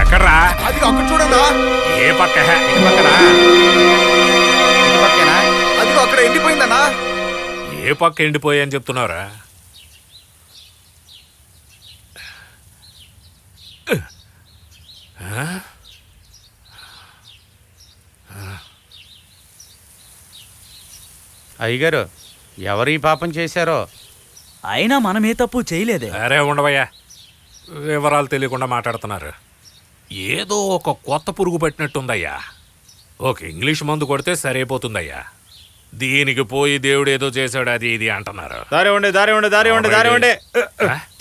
ఎక్కడ్రా? అది అక్కడ చూడన్నా. ఏ పక్క? ఇటు పక్కనా? ఇటు పక్కేనా? అది అక్కడ ఎండిపోయిందన్నా. ఏ పక్క ఎండిపోయి అని చెప్తున్నారా? అయ్యగారు ఎవరు ఈ పాపం చేశారో? అయినా మనం ఏ తప్పు చేయలేదే. అరే ఉండవయ్యా, వివరాలు తెలియకుండా మాట్లాడుతున్నారు. ఏదో ఒక కొత్త పురుగు పట్టినట్టుందయ్యా. ఒక ఇంగ్లీష్ మందు కొడితే సరైపోతుందయ్యా. దీనికి పోయి దేవుడు ఏదో చేశాడు అది ఇది అంటున్నారు. దారి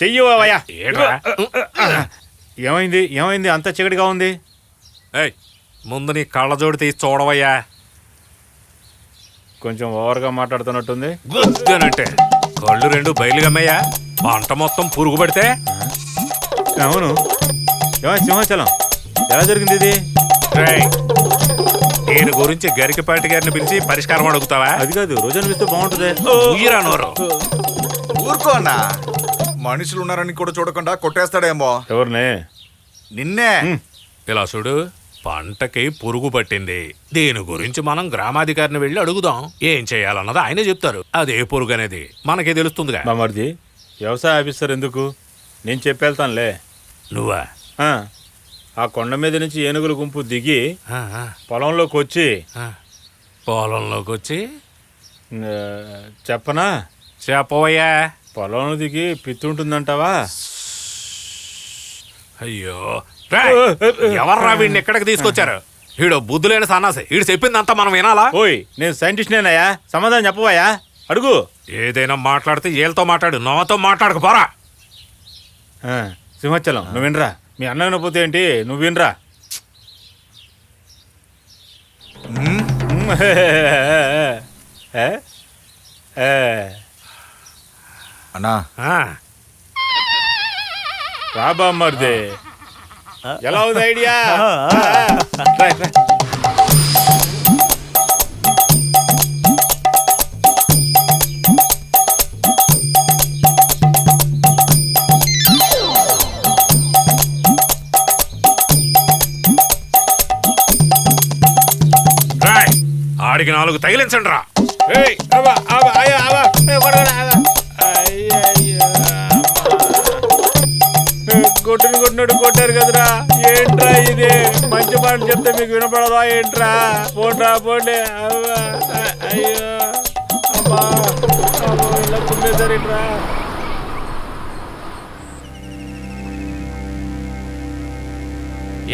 చెయ్యవయ్యా. ఏంట్రా? ఏమైంది అంత చీకటిగా ఉంది? ఏయ్, ముందు నీ కళ్ళజోడు తీసి చూడవయ్యా. కొంచెం ఓవర్గా మాట్లాడుతున్నట్టుంది. గుద్దనంటే కళ్ళు రెండు బయలుగమ్మయ్యా. పంట మొత్తం పురుగు పడితే. అవును, సింహాచలం ఎలా జరిగింది ఇది? రేయ్, దీని గురించి గరికపాటి గారిని పిలిచి పరిష్కారం అడుగుతావా? అది కాదు, రోజు అనిపిస్తే బాగుంటుంది. ఉయ్యరా నోరు. ఊరుకో అన్నా. మనుషులు ఉన్నారని కూడా చూడకుండా కొట్టేస్తాడేమో. ఎవరిని? నిన్నే. ఇలా చూడు, పంటకి పురుగు పట్టింది. దీని గురించి మనం గ్రామాధికారిని వెళ్ళి అడుగుదాం. ఏం చేయాలన్నది ఆయనే చెప్తారు. అదే పురుగు అనేది మనకే తెలుస్తుందిగా. బామర్ది, వ్యవసాయ ఆఫీసర్ ఎందుకు? నేను చెప్పేళ్తానులే. నువ్వా? ఆ కొండ మీద నుంచి ఏనుగుల గుంపు దిగి పొలంలోకి వచ్చి పొలంలోకి వచ్చి చెప్పనా? చెప్పవయ్యా. పొలంలో దిగి పిత్తుంటుందంటావా? అయ్యో, ఎవర్రా వీడిని ఎక్కడికి తీసుకొచ్చారు? వీడు బుద్ధులేని సన్నాసి. వీడు చెప్పిందంతా మనం వినాలా? ఓయ్, నేను సైంటిస్ట్నేనయ్యా, సమాధానం చెప్పవయ్యా, అడుగు. ఏదైనా మాట్లాడితే ఏళ్ళతో మాట్లాడు, నాతో మాట్లాడకపోరా. సింహాచలం, నువ్వు వినరా? మీ అన్న వినపోతే ఏంటి, నువ్వు వినరా? అన్నా, రాబా మరిదే, ఎలా ఉంది ఐడియా? ఆడికి 4 తగిలించండి రా. కొట్టారు కదరా. ఏంట్రా ఇది? మంచి పాటలు చెప్తే మీకు వినపడదా ఏంట్రా? పోండ్రా పోండి. అయ్యో అమ్మా, ఇలా కుట్టేసారేంట్రా?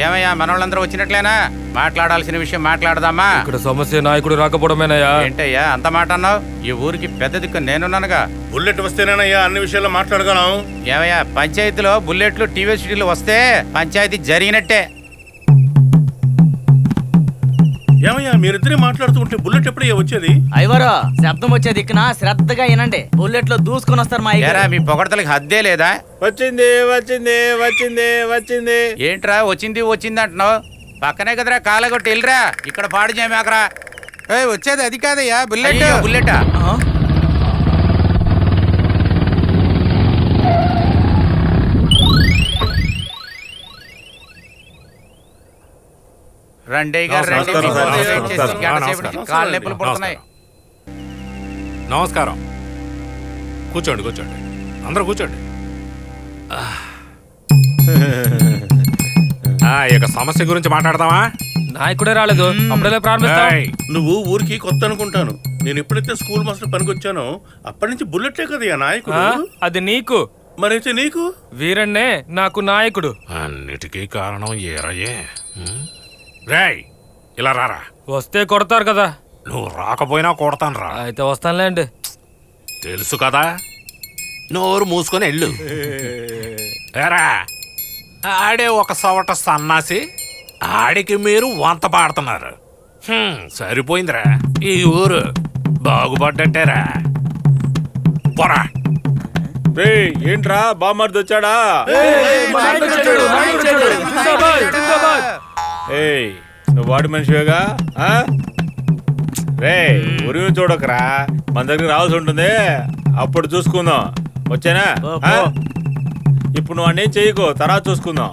ఏమయ్యా, మనోళ్ళందరూ వచ్చినట్లేనా? మాట్లాడాల్సిన విషయం మాట్లాడదామా? ఇక్కడ సమస్య నాయకుడు రాకపోవడమేనయ్యా. ఏంటయ్యా అంత మాట అన్నావు? ఈ ఊరికి పెద్ద దిక్కు నేనున్నానుగా. బుల్లెట్ వస్తేనేనయ్యా అన్ని విషయాల్లో మాట్లాడగలం. ఏమయ్యా, పంచాయతీలో బుల్లెట్లు టీవీ సిటీలు వస్తే పంచాయతీ జరిగినట్టే. ఏమయ్యా మీరిద్దరే మాట్లాడుతుంటే బుల్లెట్ ఎప్పుడయ్యా వచ్చేది? అయ్యవారు, శబ్దం వచ్చే దిక్కున శ్రద్ధగా వినండి. బుల్లెట్ లో దూసుకొని వస్తారు మా ఏరా, మీ పొగడతలకి హద్దే లేదా? వచ్చింది వచ్చింది వచ్చింది వచ్చింది. ఏంట్రా వచ్చింది వచ్చింది అంటున్నావు? పక్కనే కదరా కాలగొట్టి వెళ్ళరా, ఇక్కడ పాడు చేయమాకరా. వచ్చేది అది కాదయ్యా, బుల్లెట్. బుల్లెటా? రండి కాళ్ళు నొప్పులు పడుతున్నాయి. నమస్కారం. కూర్చోండి కూర్చోండి, అందరూ కూర్చోండి. ఇక సమస్య గురించి మాట్లాడదామా? నాయకుడే రాలేదు, అప్పుడే ప్రారంభిస్తా. నువ్వు ఊరికి కొత్త అనుకుంటాను. నేను ఎప్పుడైతే స్కూల్ మాస్టర్ పనికొచ్చానో అప్పటి నుంచి బుల్లెట్లే కదయ్యా నాయకుడు. అది నీకు, మరైతే నీకు? వీరన్నే నాకు నాయకుడు. అన్నిటికీ కారణం ఏరయ్యే. రేయ్, ఇలా రారా. వస్తే కొడతారు కదా. నువ్వు రాకపోయినా కొడతాను రా. అయితే వస్తానులేండి. తెలుసు కదా, నోరు మూసుకొని వెళ్ళు. ఏరా, ఆడే ఒక సవట సన్నాసి, ఆడికి మీరు వంత పాడుతున్నారు. సరిపోయిందిరా, ఈ ఊరు బాగుపడ్డట్టేరా. పోరా. ఏంట్రా బామ్మర్ది వచ్చాడా? నువ్వు వాడి మనిషివేగా? రే, ఉరివి చూడకరా, మన దగ్గర రావాల్సి ఉంటుంది, అప్పుడు చూసుకుందాం. వచ్చానా? ఇప్పుడు నువ్వు అన్నీ చేయకు, తర్వాత చూసుకుందాం.